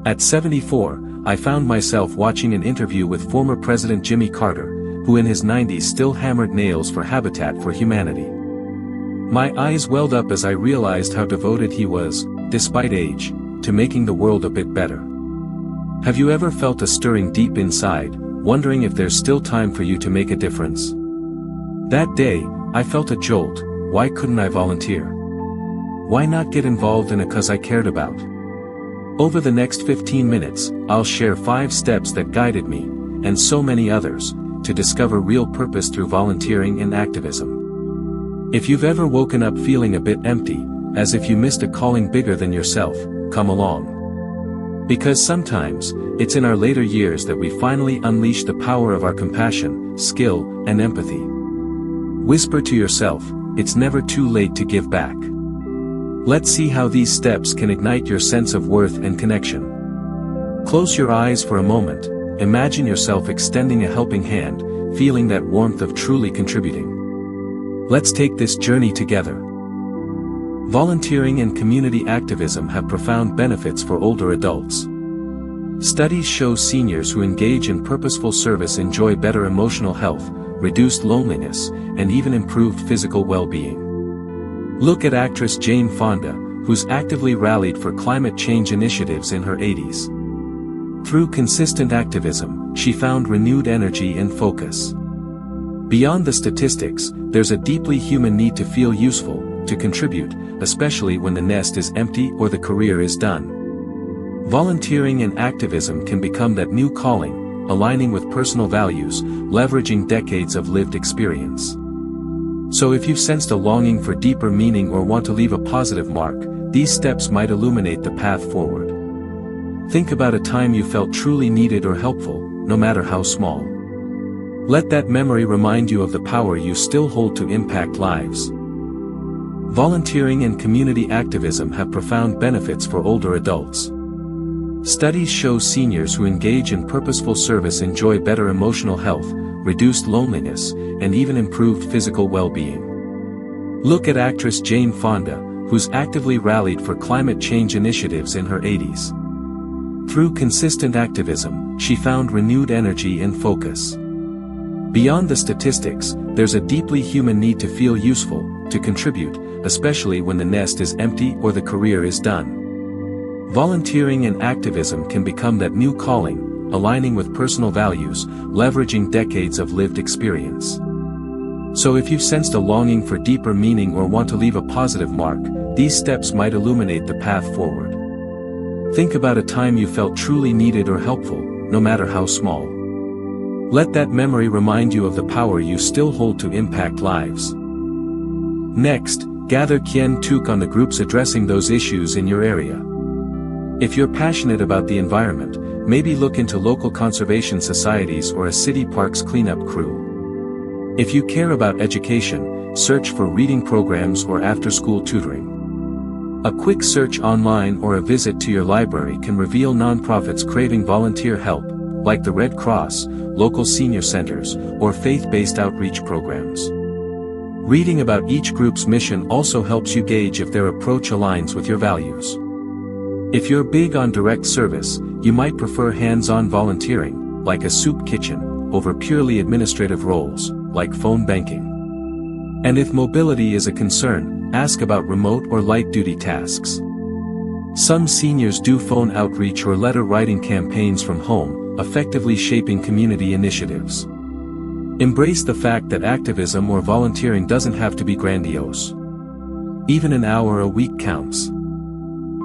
At 74, I found myself watching an interview with former President Jimmy Carter, who in his 90s still hammered nails for Habitat for Humanity. My eyes welled up as I realized how devoted he was, despite age, to making the world a bit better. Have you ever felt a stirring deep inside, wondering if there's still time for you to make a difference? That day, I felt a jolt. Why couldn't I volunteer? Why not get involved in a cause I cared about? Over the next 15 minutes, I'll share 5 steps that guided me, and so many others, to discover real purpose through volunteering and activism. If you've ever woken up feeling a bit empty, as if you missed a calling bigger than yourself, come along. Because sometimes, it's in our later years that we finally unleash the power of our compassion, skill, and empathy. Whisper to yourself, it's never too late to give back. Let's see how these steps can ignite your sense of worth and connection. Close your eyes for a moment, imagine yourself extending a helping hand, feeling that warmth of truly contributing. Let's take this journey together. Volunteering and community activism have profound benefits for older adults. Studies show seniors who engage in purposeful service enjoy better emotional health, reduced loneliness, and even improved physical well-being. Look at actress Jane Fonda, who's actively rallied for climate change initiatives in her 80s. Through consistent activism, she found renewed energy and focus. Beyond the statistics, there's a deeply human need to feel useful, to contribute, especially when the nest is empty or the career is done. Volunteering and activism can become that new calling, aligning with personal values, leveraging decades of lived experience. So if you've sensed a longing for deeper meaning or want to leave a positive mark, these steps might illuminate the path forward. Think about a time you felt truly needed or helpful, no matter how small. Let that memory remind you of the power you still hold to impact lives. Volunteering and community activism have profound benefits for older adults. Studies show seniors who engage in purposeful service enjoy better emotional health, reduced loneliness, and even improved physical well-being. Look at actress Jane Fonda, who's actively rallied for climate change initiatives in her 80s. Through consistent activism, she found renewed energy and focus. Beyond the statistics, there's a deeply human need to feel useful, to contribute, especially when the nest is empty or the career is done. Volunteering and activism can become that new calling, aligning with personal values, leveraging decades of lived experience. So if you've sensed a longing for deeper meaning or want to leave a positive mark, these steps might illuminate the path forward. Think about a time you felt truly needed or helpful, no matter how small. Let that memory remind you of the power you still hold to impact lives. Next, gather Kien Tuk on the groups addressing those issues in your area. If you're passionate about the environment, maybe look into local conservation societies or a city parks cleanup crew. If you care about education, search for reading programs or after-school tutoring. A quick search online or a visit to your library can reveal nonprofits craving volunteer help, like the Red Cross, local senior centers, or faith-based outreach programs. Reading about each group's mission also helps you gauge if their approach aligns with your values. If you're big on direct service, you might prefer hands-on volunteering, like a soup kitchen, over purely administrative roles, like phone banking. And if mobility is a concern, ask about remote or light-duty tasks. Some seniors do phone outreach or letter-writing campaigns from home, effectively shaping community initiatives. Embrace the fact that activism or volunteering doesn't have to be grandiose. Even an hour a week counts.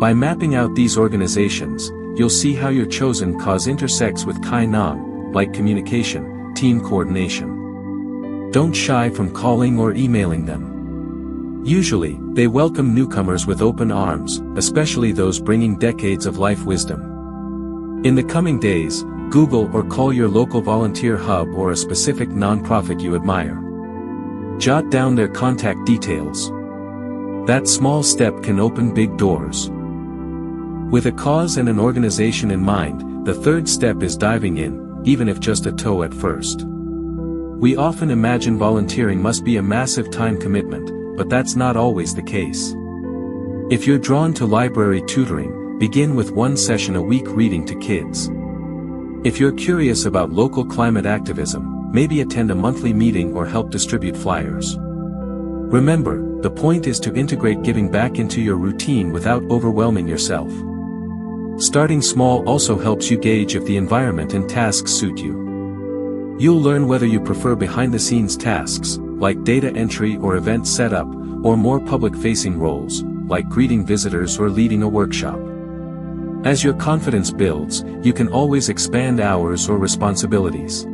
By mapping out these organizations, you'll see how your chosen cause intersects with Kai Nam, like communication, team coordination. Don't shy from calling or emailing them. Usually, they welcome newcomers with open arms, especially those bringing decades of life wisdom. In the coming days, Google or call your local volunteer hub or a specific nonprofit you admire. Jot down their contact details. That small step can open big doors. With a cause and an organization in mind, the third step is diving in, even if just a toe at first. We often imagine volunteering must be a massive time commitment, but that's not always the case. If you're drawn to library tutoring, begin with one session a week reading to kids. If you're curious about local climate activism, maybe attend a monthly meeting or help distribute flyers. Remember, the point is to integrate giving back into your routine without overwhelming yourself. Starting small also helps you gauge if the environment and tasks suit you. You'll learn whether you prefer behind-the-scenes tasks, like data entry or event setup, or more public-facing roles, like greeting visitors or leading a workshop. As your confidence builds, you can always expand hours or responsibilities.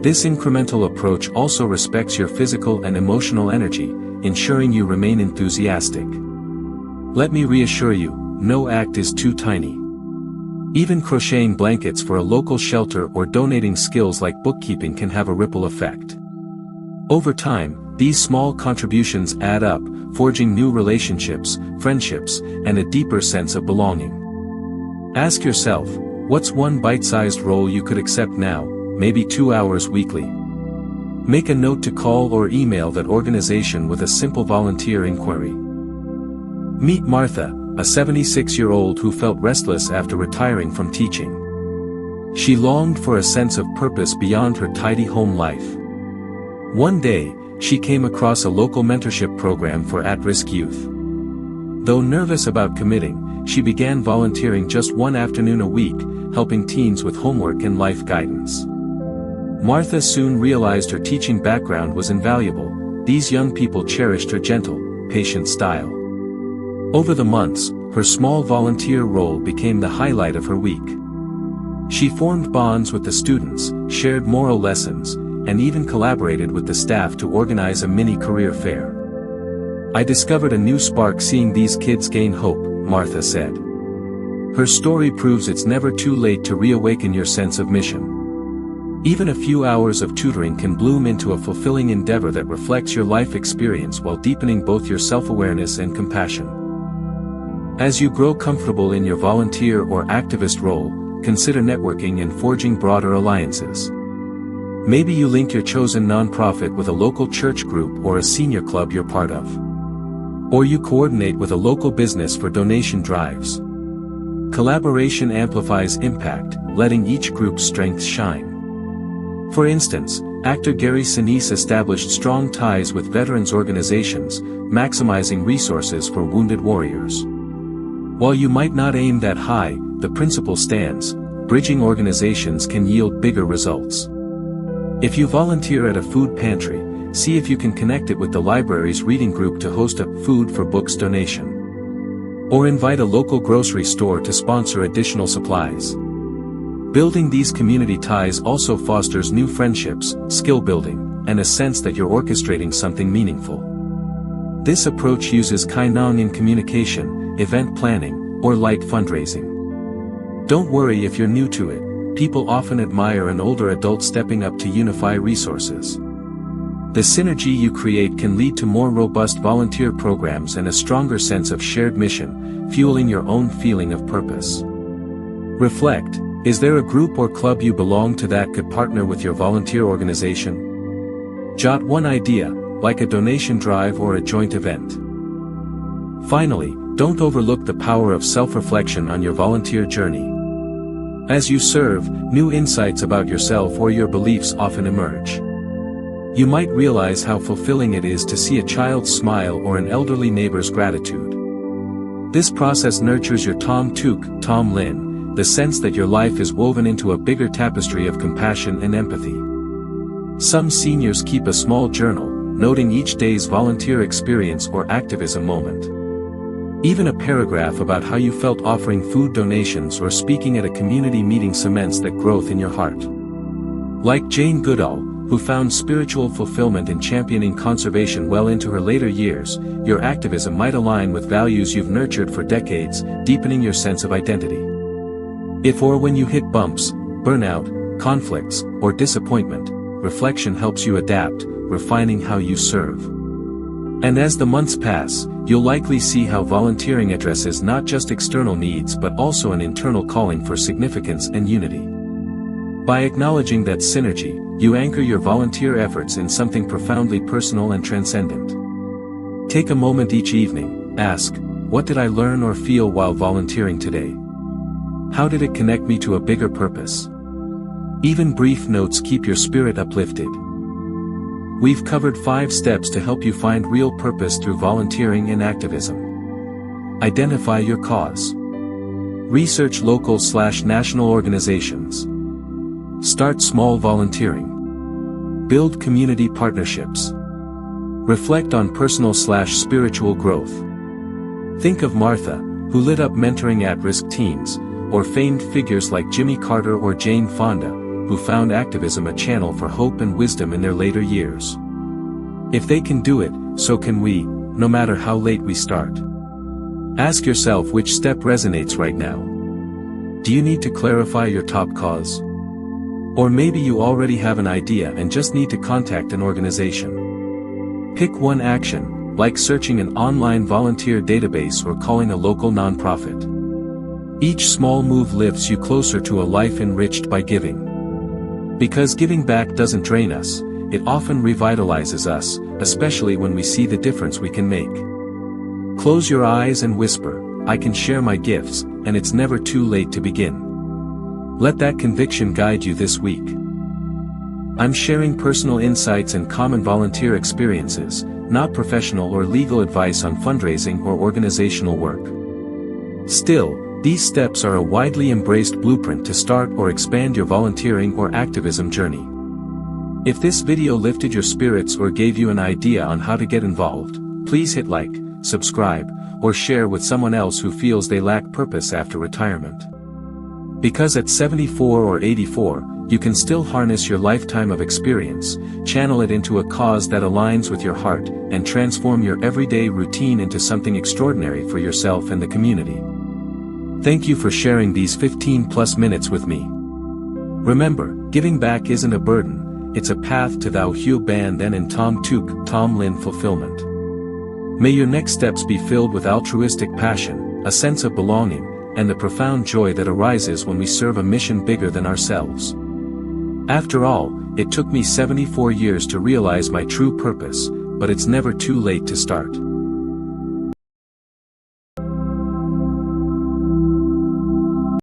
This incremental approach also respects your physical and emotional energy, ensuring you remain enthusiastic. Let me reassure you, no act is too tiny. Even crocheting blankets for a local shelter or donating skills like bookkeeping can have a ripple effect. Over time, these small contributions add up, forging new relationships, friendships, and a deeper sense of belonging. Ask yourself, what's one bite-sized role you could accept now, maybe 2 hours weekly? Make a note to call or email that organization with a simple volunteer inquiry. Meet Martha, a 76-year-old who felt restless after retiring from teaching. She longed for a sense of purpose beyond her tidy home life. One day, she came across a local mentorship program for at-risk youth. Though nervous about committing, she began volunteering just one afternoon a week, helping teens with homework and life guidance. Martha soon realized her teaching background was invaluable. These young people cherished her gentle, patient style. Over the months, her small volunteer role became the highlight of her week. She formed bonds with the students, shared moral lessons, and even collaborated with the staff to organize a mini career fair. I discovered a new spark seeing these kids gain hope, Martha said. Her story proves it's never too late to reawaken your sense of mission. Even a few hours of tutoring can bloom into a fulfilling endeavor that reflects your life experience while deepening both your self-awareness and compassion. As you grow comfortable in your volunteer or activist role, consider networking and forging broader alliances. Maybe you link your chosen nonprofit with a local church group or a senior club you're part of. Or you coordinate with a local business for donation drives. Collaboration amplifies impact, letting each group's strengths shine. For instance, actor Gary Sinise established strong ties with veterans organizations, maximizing resources for wounded warriors. While you might not aim that high, the principle stands: bridging organizations can yield bigger results. If you volunteer at a food pantry, see if you can connect it with the library's reading group to host a food for books donation. Or invite a local grocery store to sponsor additional supplies. Building these community ties also fosters new friendships, skill building, and a sense that you're orchestrating something meaningful. This approach uses Kainong in communication, event planning, or light fundraising. Don't worry if you're new to it, people often admire an older adult stepping up to unify resources. The synergy you create can lead to more robust volunteer programs and a stronger sense of shared mission, fueling your own feeling of purpose. Reflect. Is there a group or club you belong to that could partner with your volunteer organization? Jot one idea, like a donation drive or a joint event. Finally, don't overlook the power of self-reflection on your volunteer journey. As you serve, new insights about yourself or your beliefs often emerge. You might realize how fulfilling it is to see a child's smile or an elderly neighbor's gratitude. This process nurtures your Tom Lin, the sense that your life is woven into a bigger tapestry of compassion and empathy. Some seniors keep a small journal, noting each day's volunteer experience or activism moment. Even a paragraph about how you felt offering food donations or speaking at a community meeting cements that growth in your heart. Like Jane Goodall, who found spiritual fulfillment in championing conservation well into her later years, your activism might align with values you've nurtured for decades, deepening your sense of identity. If or when you hit bumps, burnout, conflicts, or disappointment, reflection helps you adapt, refining how you serve. And as the months pass, you'll likely see how volunteering addresses not just external needs but also an internal calling for significance and unity. By acknowledging that synergy, you anchor your volunteer efforts in something profoundly personal and transcendent. Take a moment each evening, ask, What did I learn or feel while volunteering today? How did it connect me to a bigger purpose? Even brief notes keep your spirit uplifted. We've covered 5 steps to help you find real purpose through volunteering and activism. Identify your cause. Research local/national organizations. Start small volunteering. Build community partnerships. Reflect on personal/spiritual growth. Think of Martha, who lit up mentoring at-risk teens, or famed figures like Jimmy Carter or Jane Fonda, who found activism a channel for hope and wisdom in their later years. If they can do it, so can we, no matter how late we start. Ask yourself which step resonates right now. Do you need to clarify your top cause? Or maybe you already have an idea and just need to contact an organization. Pick one action, like searching an online volunteer database or calling a local nonprofit. Each small move lifts you closer to a life enriched by giving. Because giving back doesn't drain us, it often revitalizes us, especially when we see the difference we can make. Close your eyes and whisper, "I can share my gifts, and it's never too late to begin." Let that conviction guide you this week. I'm sharing personal insights and common volunteer experiences, not professional or legal advice on fundraising or organizational work. Still, these steps are a widely embraced blueprint to start or expand your volunteering or activism journey. If this video lifted your spirits or gave you an idea on how to get involved, please hit like, subscribe, or share with someone else who feels they lack purpose after retirement. Because at 74 or 84, you can still harness your lifetime of experience, channel it into a cause that aligns with your heart, and transform your everyday routine into something extraordinary for yourself and the community. Thank you for sharing these 15+ minutes with me. Remember, giving back isn't a burden, it's a path to thou Hugh Ban then in Tom Tuk, Tom Lin fulfillment. May your next steps be filled with altruistic passion, a sense of belonging, and the profound joy that arises when we serve a mission bigger than ourselves. After all, it took me 74 years to realize my true purpose, but it's never too late to start.